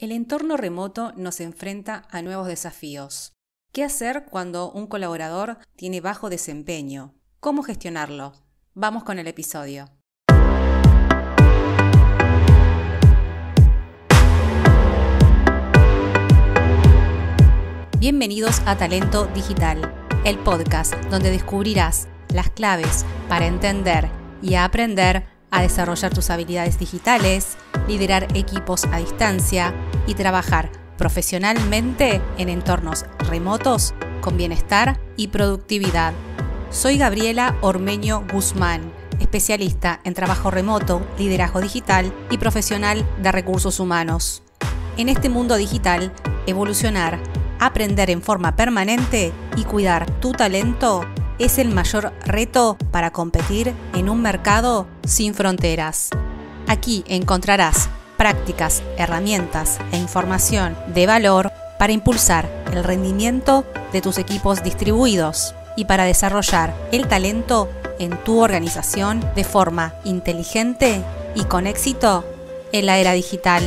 El entorno remoto nos enfrenta a nuevos desafíos. ¿Qué hacer cuando un colaborador tiene bajo desempeño? ¿Cómo gestionarlo? Vamos con el episodio. Bienvenidos a Talento Digital, el podcast donde descubrirás las claves para entender y aprender a desarrollar tus habilidades digitales, liderar equipos a distancia y trabajar profesionalmente en entornos remotos con bienestar y productividad. Soy Gabriela Ormeño Guzmán, especialista en trabajo remoto, liderazgo digital y profesional de recursos humanos. En este mundo digital, evolucionar, aprender en forma permanente y cuidar tu talento es el mayor reto para competir en un mercado sin fronteras. Aquí encontrarás prácticas, herramientas e información de valor para impulsar el rendimiento de tus equipos distribuidos y para desarrollar el talento en tu organización de forma inteligente y con éxito en la era digital.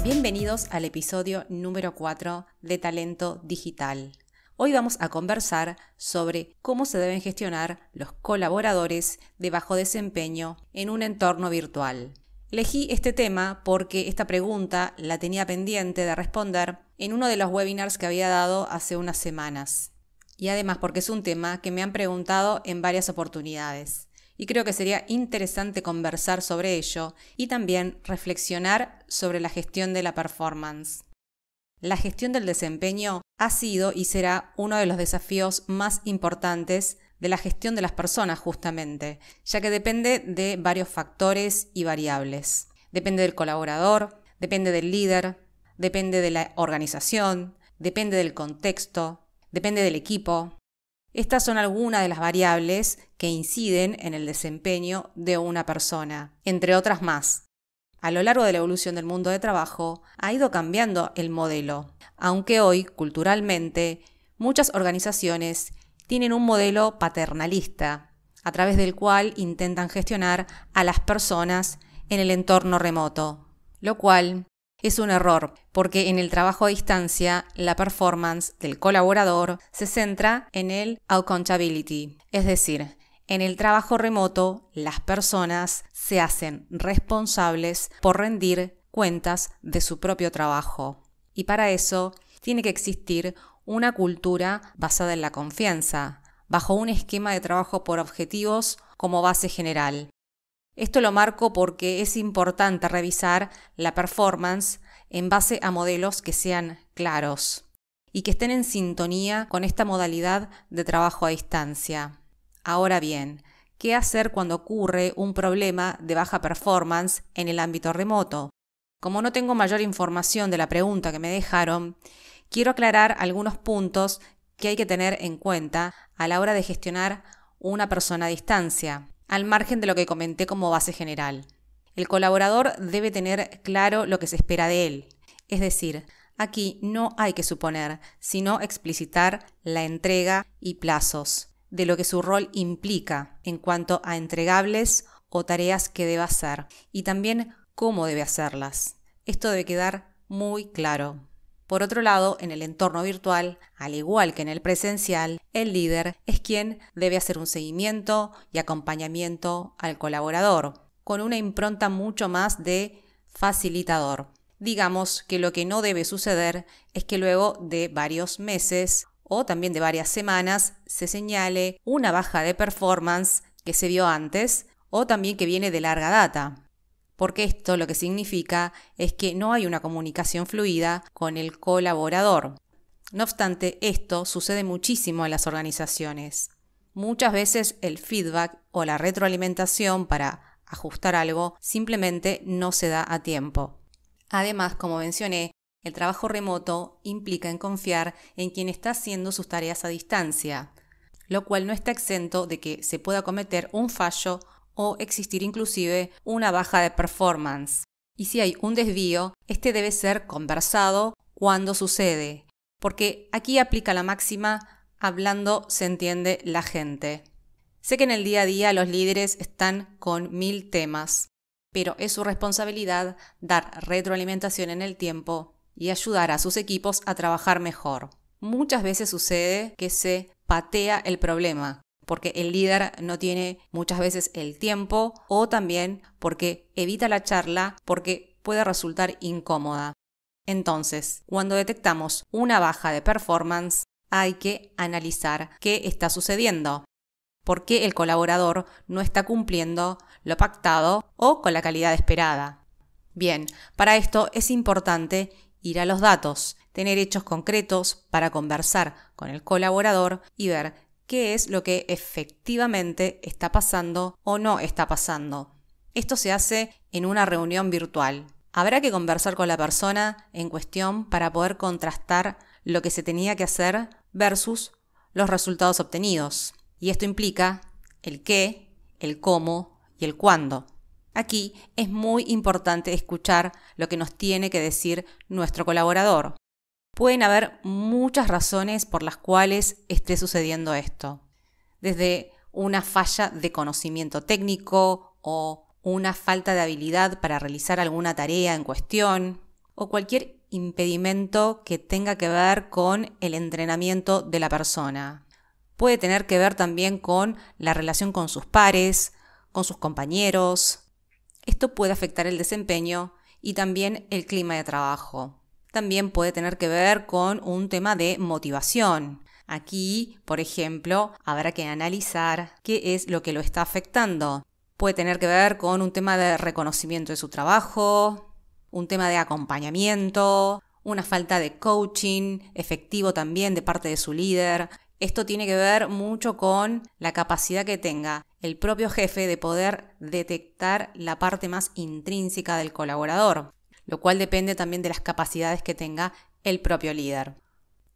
Bienvenidos al episodio número 4 de Talento Digital. Hoy vamos a conversar sobre cómo se deben gestionar los colaboradores de bajo desempeño en un entorno virtual. Elegí este tema porque esta pregunta la tenía pendiente de responder en uno de los webinars que había dado hace unas semanas. Y además porque es un tema que me han preguntado en varias oportunidades. Y creo que sería interesante conversar sobre ello y también reflexionar sobre la gestión de la performance. La gestión del desempeño ha sido y será uno de los desafíos más importantes de la gestión de las personas justamente, ya que depende de varios factores y variables. Depende del colaborador, depende del líder, depende de la organización, depende del contexto, depende del equipo. Estas son algunas de las variables que inciden en el desempeño de una persona, entre otras más. A lo largo de la evolución del mundo de trabajo, ha ido cambiando el modelo, aunque hoy, culturalmente, muchas organizaciones tienen un modelo paternalista, a través del cual intentan gestionar a las personas en el entorno remoto, lo cual es un error, porque en el trabajo a distancia, la performance del colaborador se centra en el accountability, es decir, en el trabajo remoto, las personas se hacen responsables por rendir cuentas de su propio trabajo. Y para eso tiene que existir una cultura basada en la confianza, bajo un esquema de trabajo por objetivos como base general. Esto lo marco porque es importante revisar la performance en base a modelos que sean claros y que estén en sintonía con esta modalidad de trabajo a distancia. Ahora bien, ¿qué hacer cuando ocurre un problema de baja performance en el ámbito remoto? Como no tengo mayor información de la pregunta que me dejaron, quiero aclarar algunos puntos que hay que tener en cuenta a la hora de gestionar una persona a distancia, al margen de lo que comenté como base general. El colaborador debe tener claro lo que se espera de él, es decir, aquí no hay que suponer, sino explicitar la entrega y plazos de lo que su rol implica en cuanto a entregables o tareas que deba hacer y también cómo debe hacerlas. Esto debe quedar muy claro. Por otro lado, en el entorno virtual, al igual que en el presencial, el líder es quien debe hacer un seguimiento y acompañamiento al colaborador, con una impronta mucho más de facilitador. Digamos que lo que no debe suceder es que luego de varios meses o también de varias semanas se señale una baja de performance que se vio antes o también que viene de larga data. Porque esto lo que significa es que no hay una comunicación fluida con el colaborador. No obstante, esto sucede muchísimo en las organizaciones. Muchas veces el feedback o la retroalimentación para ajustar algo simplemente no se da a tiempo. Además, como mencioné, el trabajo remoto implica en confiar en quien está haciendo sus tareas a distancia, lo cual no está exento de que se pueda cometer un fallo o existir inclusive una baja de performance. Y si hay un desvío, este debe ser conversado cuando sucede, porque aquí aplica la máxima Hablando se entiende la gente. Sé que en el día a día los líderes están con 1000 temas, pero es su responsabilidad dar retroalimentación en el tiempo y ayudar a sus equipos a trabajar mejor. Muchas veces sucede que se patea el problema, porque el líder no tiene muchas veces el tiempo o también porque evita la charla porque puede resultar incómoda. Entonces, cuando detectamos una baja de performance, hay que analizar qué está sucediendo. ¿Por qué el colaborador no está cumpliendo lo pactado o con la calidad esperada? Bien, para esto es importante ir a los datos, tener hechos concretos para conversar con el colaborador y ver qué es lo que efectivamente está pasando o no está pasando. Esto se hace en una reunión virtual. Habrá que conversar con la persona en cuestión para poder contrastar lo que se tenía que hacer versus los resultados obtenidos. Y esto implica el qué, el cómo y el cuándo. Aquí es muy importante escuchar lo que nos tiene que decir nuestro colaborador. Pueden haber muchas razones por las cuales esté sucediendo esto. Desde una falla de conocimiento técnico o una falta de habilidad para realizar alguna tarea en cuestión o cualquier impedimento que tenga que ver con el entrenamiento de la persona. Puede tener que ver también con la relación con sus pares, con sus compañeros. Esto puede afectar el desempeño y también el clima de trabajo. También puede tener que ver con un tema de motivación. Aquí, por ejemplo, habrá que analizar qué es lo que lo está afectando. Puede tener que ver con un tema de reconocimiento de su trabajo, un tema de acompañamiento, una falta de coaching efectivo también de parte de su líder. Esto tiene que ver mucho con la capacidad que tenga el propio jefe de poder detectar la parte más intrínseca del colaborador, lo cual depende también de las capacidades que tenga el propio líder.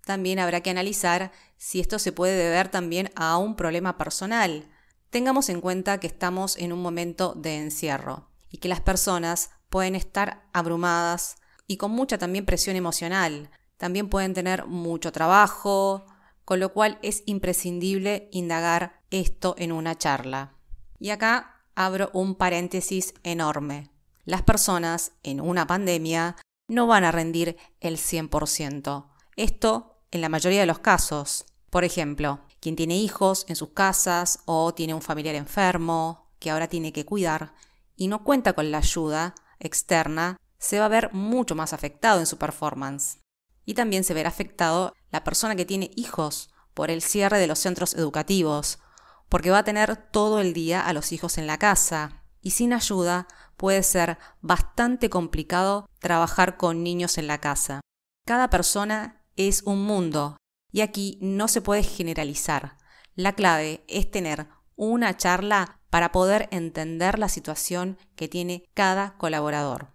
También habrá que analizar si esto se puede deber también a un problema personal. Tengamos en cuenta que estamos en un momento de encierro y que las personas pueden estar abrumadas y con mucha también presión emocional. También pueden tener mucho trabajo, con lo cual es imprescindible indagar esto en una charla. Y acá abro un paréntesis enorme. Las personas en una pandemia no van a rendir el 100%. Esto en la mayoría de los casos. Por ejemplo, quien tiene hijos en sus casas o tiene un familiar enfermo que ahora tiene que cuidar y no cuenta con la ayuda externa, se va a ver mucho más afectado en su performance. Y también se verá afectado la persona que tiene hijos por el cierre de los centros educativos, porque va a tener todo el día a los hijos en la casa y sin ayuda puede ser bastante complicado trabajar con niños en la casa. Cada persona es un mundo y aquí no se puede generalizar. La clave es tener una charla para poder entender la situación que tiene cada colaborador.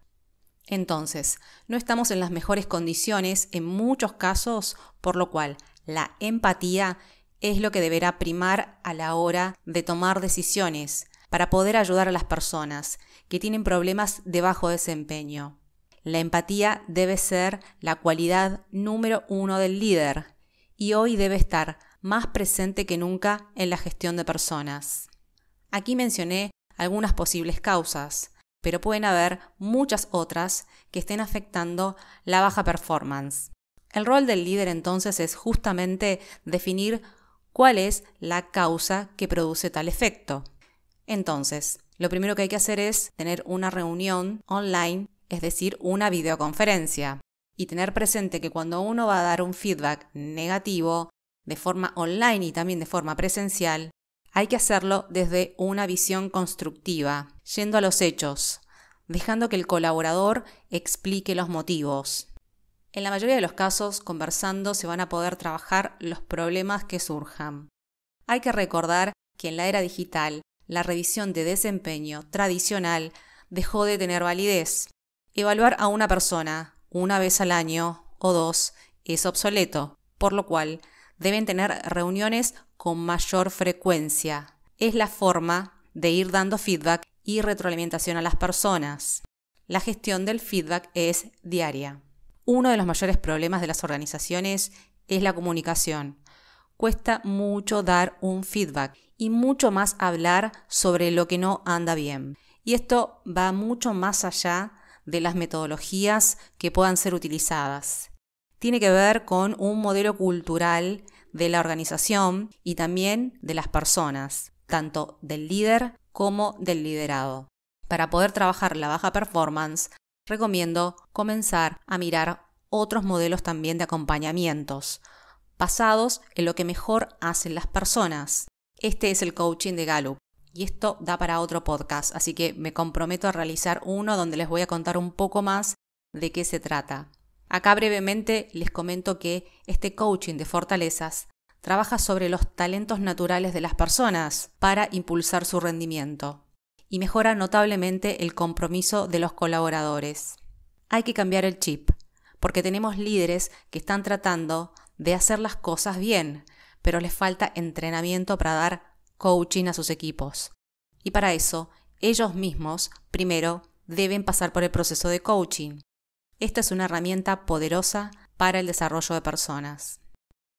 Entonces, no estamos en las mejores condiciones en muchos casos, por lo cual la empatía es lo que deberá primar a la hora de tomar decisiones para poder ayudar a las personas que tienen problemas de bajo desempeño. La empatía debe ser la cualidad número 1 del líder y hoy debe estar más presente que nunca en la gestión de personas. Aquí mencioné algunas posibles causas, pero pueden haber muchas otras que estén afectando la baja performance. El rol del líder entonces es justamente definir cuál es la causa que produce tal efecto. Entonces, lo primero que hay que hacer es tener una reunión online, es decir, una videoconferencia, y tener presente que cuando uno va a dar un feedback negativo, de forma online y también de forma presencial, hay que hacerlo desde una visión constructiva, yendo a los hechos, dejando que el colaborador explique los motivos. En la mayoría de los casos, conversando se van a poder trabajar los problemas que surjan. Hay que recordar que en la era digital, la revisión de desempeño tradicional dejó de tener validez. Evaluar a una persona una vez al año o 2 es obsoleto, por lo cual deben tener reuniones con mayor frecuencia. Es la forma de ir dando feedback y retroalimentación a las personas. La gestión del feedback es diaria. Uno de los mayores problemas de las organizaciones es la comunicación. cuesta mucho dar un feedback y mucho más hablar sobre lo que no anda bien. Y esto va mucho más allá de las metodologías que puedan ser utilizadas. Tiene que ver con un modelo cultural de la organización y también de las personas, tanto del líder como del liderado. Para poder trabajar la baja performance, recomiendo comenzar a mirar otros modelos también de acompañamientos, basados en lo que mejor hacen las personas. Este es el coaching de Gallup. Y esto da para otro podcast, así que me comprometo a realizar uno donde les voy a contar un poco más de qué se trata. Acá brevemente les comento que este coaching de fortalezas trabaja sobre los talentos naturales de las personas para impulsar su rendimiento y mejora notablemente el compromiso de los colaboradores. Hay que cambiar el chip, porque tenemos líderes que están tratando de hacer las cosas bien, pero les falta entrenamiento para dar coaching a sus equipos. Y para eso, ellos mismos, primero, deben pasar por el proceso de coaching. Esta es una herramienta poderosa para el desarrollo de personas.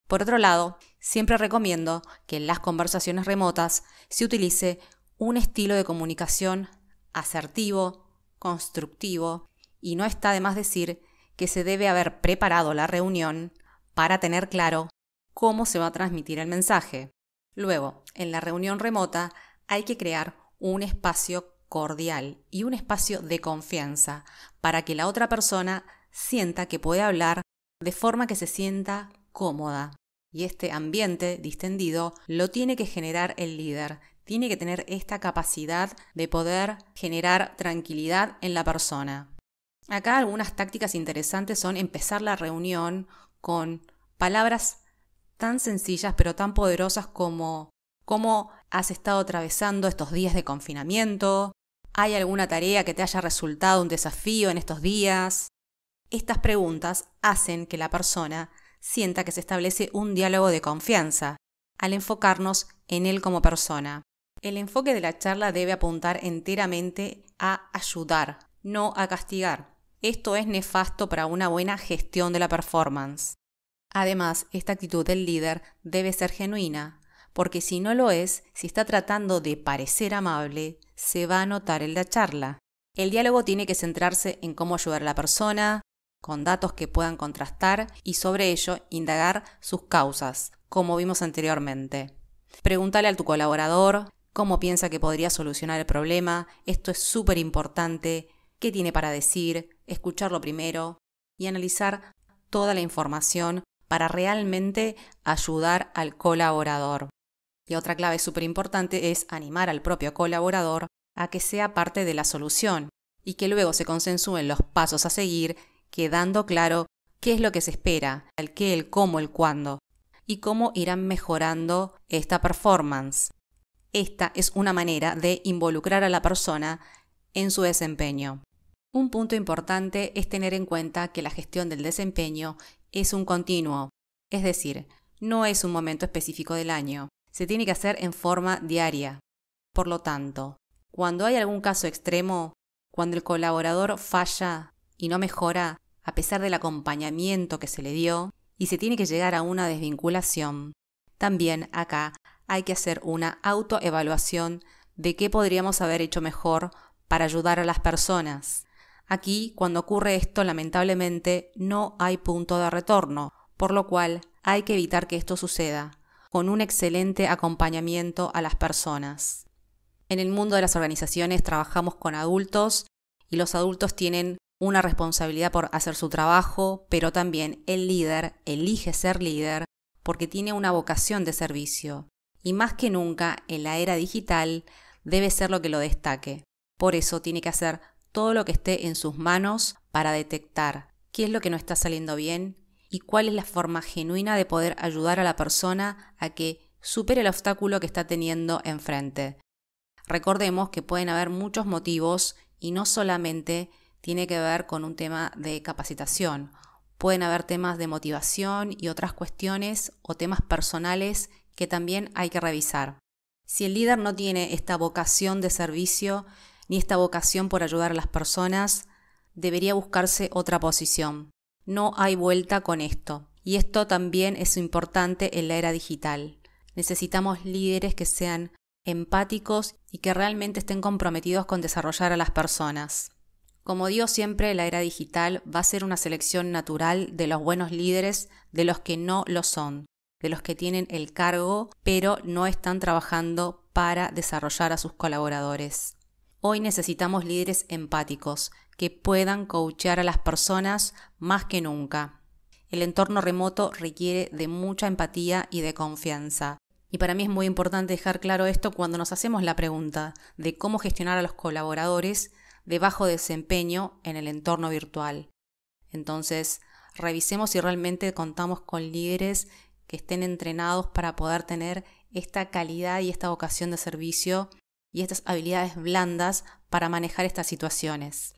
Por otro lado, siempre recomiendo que en las conversaciones remotas se utilice un estilo de comunicación asertivo, constructivo, y no está de más decir que se debe haber preparado la reunión para tener claro cómo se va a transmitir el mensaje. Luego, en la reunión remota hay que crear un espacio cordial y un espacio de confianza para que la otra persona sienta que puede hablar de forma que se sienta cómoda. Y este ambiente distendido lo tiene que generar el líder. Tiene que tener esta capacidad de poder generar tranquilidad en la persona. Acá algunas tácticas interesantes son empezar la reunión con palabras tan sencillas pero tan poderosas como ¿cómo has estado atravesando estos días de confinamiento? ¿Hay alguna tarea que te haya resultado un desafío en estos días? Estas preguntas hacen que la persona sienta que se establece un diálogo de confianza al enfocarnos en él como persona. El enfoque de la charla debe apuntar enteramente a ayudar, no a castigar. Esto es nefasto para una buena gestión de la performance. Además, esta actitud del líder debe ser genuina, porque si no lo es, si está tratando de parecer amable, se va a notar en la charla. El diálogo tiene que centrarse en cómo ayudar a la persona, con datos que puedan contrastar y sobre ello indagar sus causas, como vimos anteriormente. Pregúntale a tu colaborador cómo piensa que podría solucionar el problema. Esto es súper importante. ¿Qué tiene para decir? Escucharlo primero y analizar toda la información para realmente ayudar al colaborador. Y otra clave súper importante es animar al propio colaborador a que sea parte de la solución y que luego se consensúen los pasos a seguir, quedando claro qué es lo que se espera, el qué, el cómo, el cuándo y cómo irán mejorando esta performance. Esta es una manera de involucrar a la persona en su desempeño. Un punto importante es tener en cuenta que la gestión del desempeño es un continuo, es decir, no es un momento específico del año, se tiene que hacer en forma diaria. Por lo tanto, cuando hay algún caso extremo, cuando el colaborador falla y no mejora a pesar del acompañamiento que se le dio y se tiene que llegar a una desvinculación, también acá hay que hacer una autoevaluación de qué podríamos haber hecho mejor para ayudar a las personas. Aquí, cuando ocurre esto, lamentablemente no hay punto de retorno, por lo cual hay que evitar que esto suceda, con un excelente acompañamiento a las personas. En el mundo de las organizaciones trabajamos con adultos y los adultos tienen una responsabilidad por hacer su trabajo, pero también el líder elige ser líder porque tiene una vocación de servicio y más que nunca en la era digital debe ser lo que lo destaque. Por eso tiene que hacer todo lo que esté en sus manos para detectar qué es lo que no está saliendo bien y cuál es la forma genuina de poder ayudar a la persona a que supere el obstáculo que está teniendo enfrente. Recordemos que pueden haber muchos motivos y no solamente tiene que ver con un tema de capacitación. Pueden haber temas de motivación y otras cuestiones o temas personales que también hay que revisar. Si el líder no tiene esta vocación de servicio ni esta vocación por ayudar a las personas, debería buscarse otra posición. No hay vuelta con esto. Y esto también es importante en la era digital. Necesitamos líderes que sean empáticos y que realmente estén comprometidos con desarrollar a las personas. Como digo siempre, la era digital va a ser una selección natural de los buenos líderes, de los que no lo son, de los que tienen el cargo, pero no están trabajando para desarrollar a sus colaboradores. Hoy necesitamos líderes empáticos, que puedan coachear a las personas más que nunca. El entorno remoto requiere de mucha empatía y de confianza. Y para mí es muy importante dejar claro esto cuando nos hacemos la pregunta de cómo gestionar a los colaboradores de bajo desempeño en el entorno virtual. Entonces, revisemos si realmente contamos con líderes que estén entrenados para poder tener esta calidad y esta vocación de servicio y estas habilidades blandas para manejar estas situaciones.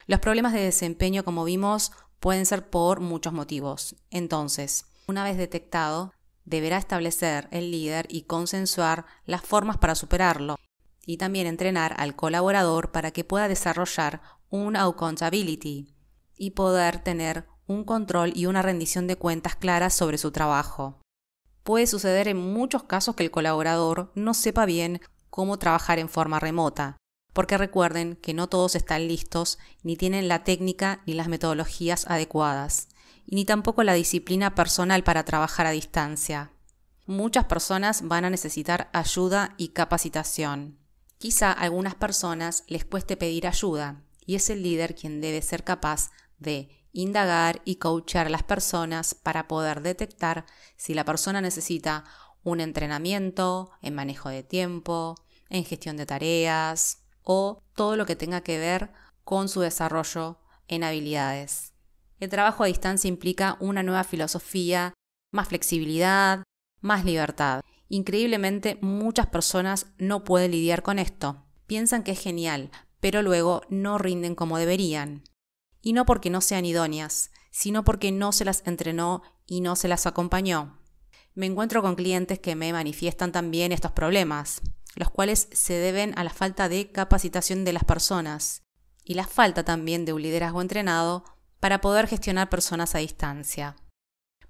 Los problemas de desempeño, como vimos, pueden ser por muchos motivos. Entonces, una vez detectado, deberá establecer el líder y consensuar las formas para superarlo y también entrenar al colaborador para que pueda desarrollar una accountability y poder tener un control y una rendición de cuentas claras sobre su trabajo. Puede suceder en muchos casos que el colaborador no sepa bien cómo trabajar en forma remota, porque recuerden que no todos están listos ni tienen la técnica ni las metodologías adecuadas, y ni tampoco la disciplina personal para trabajar a distancia. Muchas personas van a necesitar ayuda y capacitación. Quizá a algunas personas les cueste pedir ayuda, y es el líder quien debe ser capaz de indagar y coachar a las personas para poder detectar si la persona necesita un entrenamiento en manejo de tiempo, en gestión de tareas o todo lo que tenga que ver con su desarrollo en habilidades. El trabajo a distancia implica una nueva filosofía, más flexibilidad, más libertad. Increíblemente, muchas personas no pueden lidiar con esto. Piensan que es genial, pero luego no rinden como deberían. Y no porque no sean idóneas, sino porque no se las entrenó y no se las acompañó. Me encuentro con clientes que me manifiestan también estos problemas, los cuales se deben a la falta de capacitación de las personas y la falta también de un liderazgo entrenado para poder gestionar personas a distancia.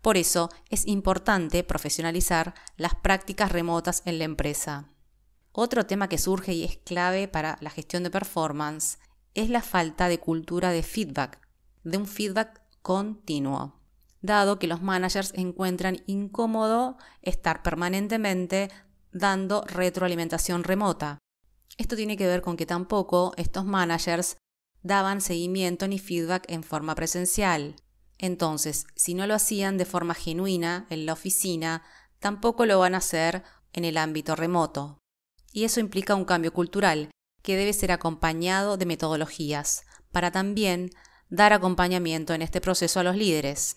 Por eso es importante profesionalizar las prácticas remotas en la empresa. Otro tema que surge y es clave para la gestión de performance es la falta de cultura de feedback, de un feedback continuo, dado que los managers encuentran incómodo estar permanentemente dando retroalimentación remota. Esto tiene que ver con que tampoco estos managers daban seguimiento ni feedback en forma presencial. Entonces, si no lo hacían de forma genuina en la oficina, tampoco lo van a hacer en el ámbito remoto. Y eso implica un cambio cultural que debe ser acompañado de metodologías para también dar acompañamiento en este proceso a los líderes.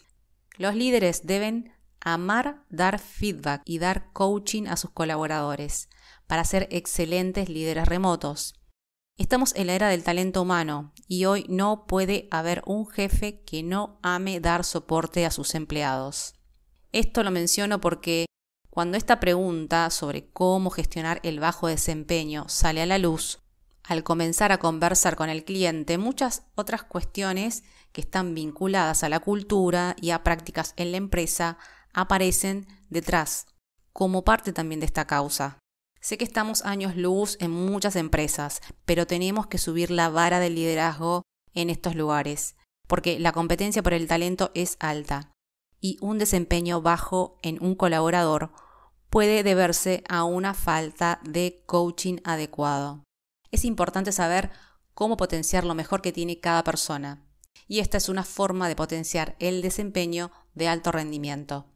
Los líderes deben amar dar feedback y dar coaching a sus colaboradores para ser excelentes líderes remotos. Estamos en la era del talento humano y hoy no puede haber un jefe que no ame dar soporte a sus empleados. Esto lo menciono porque cuando esta pregunta sobre cómo gestionar el bajo desempeño sale a la luz, al comenzar a conversar con el cliente, muchas otras cuestiones que están vinculadas a la cultura y a prácticas en la empresa aparecen detrás, como parte también de esta causa. Sé que estamos años luz en muchas empresas, pero tenemos que subir la vara del liderazgo en estos lugares, porque la competencia por el talento es alta y un desempeño bajo en un colaborador puede deberse a una falta de coaching adecuado. Es importante saber cómo potenciar lo mejor que tiene cada persona, y esta es una forma de potenciar el desempeño de alto rendimiento.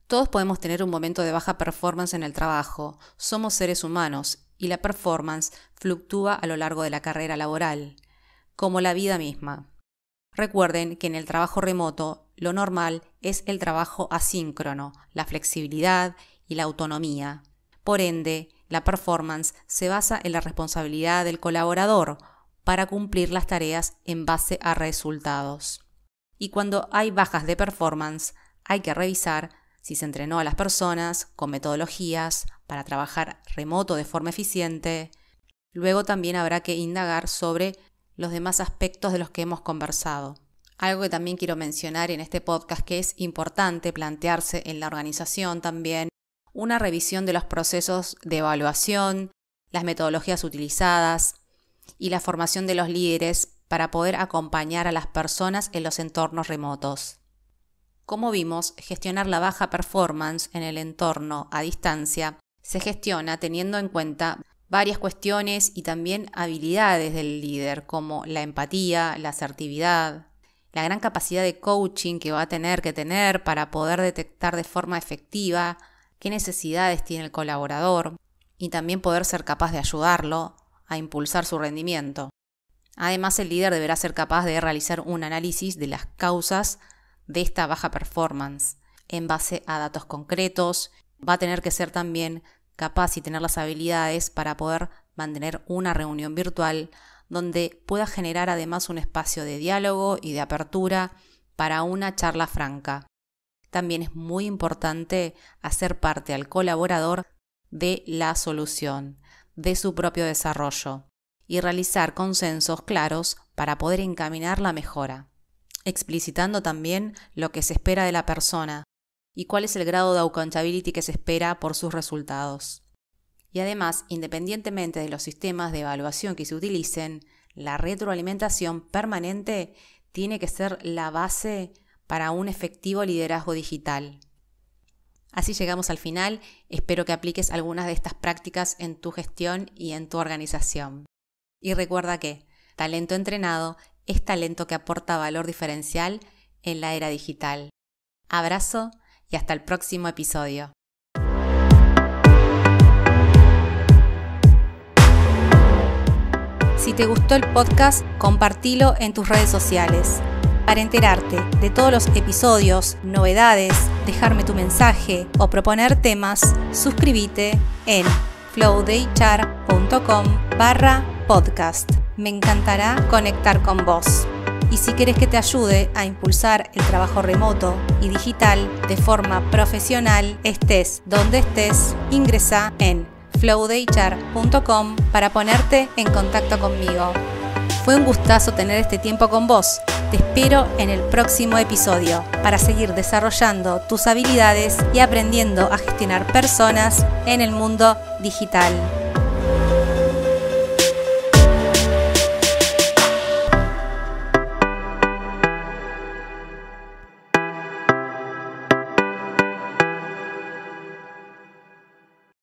Todos podemos tener un momento de baja performance en el trabajo, somos seres humanos y la performance fluctúa a lo largo de la carrera laboral, como la vida misma. Recuerden que en el trabajo remoto lo normal es el trabajo asíncrono, la flexibilidad y la autonomía. Por ende, la performance se basa en la responsabilidad del colaborador para cumplir las tareas en base a resultados. Y cuando hay bajas de performance, hay que revisar si se entrenó a las personas con metodologías para trabajar remoto de forma eficiente. Luego también habrá que indagar sobre los demás aspectos de los que hemos conversado. Algo que también quiero mencionar en este podcast, que es importante plantearse en la organización también una revisión de los procesos de evaluación, las metodologías utilizadas y la formación de los líderes para poder acompañar a las personas en los entornos remotos. Como vimos, gestionar la baja performance en el entorno a distancia se gestiona teniendo en cuenta varias cuestiones y también habilidades del líder, como la empatía, la asertividad, la gran capacidad de coaching que va a tener que tener para poder detectar de forma efectiva qué necesidades tiene el colaborador y también poder ser capaz de ayudarlo a impulsar su rendimiento. Además, el líder deberá ser capaz de realizar un análisis de las causas de esta baja performance en base a datos concretos. Va a tener que ser también capaz y tener las habilidades para poder mantener una reunión virtual donde pueda generar además un espacio de diálogo y de apertura para una charla franca. También es muy importante hacer parte al colaborador de la solución, de su propio desarrollo y realizar consensos claros para poder encaminar la mejora, explicitando también lo que se espera de la persona y cuál es el grado de accountability que se espera por sus resultados. Y además, independientemente de los sistemas de evaluación que se utilicen, la retroalimentación permanente tiene que ser la base para un efectivo liderazgo digital. Así llegamos al final. Espero que apliques algunas de estas prácticas en tu gestión y en tu organización. Y recuerda que talento entrenado es talento que aporta valor diferencial en la era digital. Abrazo y hasta el próximo episodio. Si te gustó el podcast, compartilo en tus redes sociales. Para enterarte de todos los episodios, novedades, dejarme tu mensaje o proponer temas, suscríbete en flowdehr.com/podcast. Me encantará conectar con vos. Y si querés que te ayude a impulsar el trabajo remoto y digital de forma profesional, estés donde estés, ingresa en flowdehr.com para ponerte en contacto conmigo. Fue un gustazo tener este tiempo con vos. Te espero en el próximo episodio para seguir desarrollando tus habilidades y aprendiendo a gestionar personas en el mundo digital.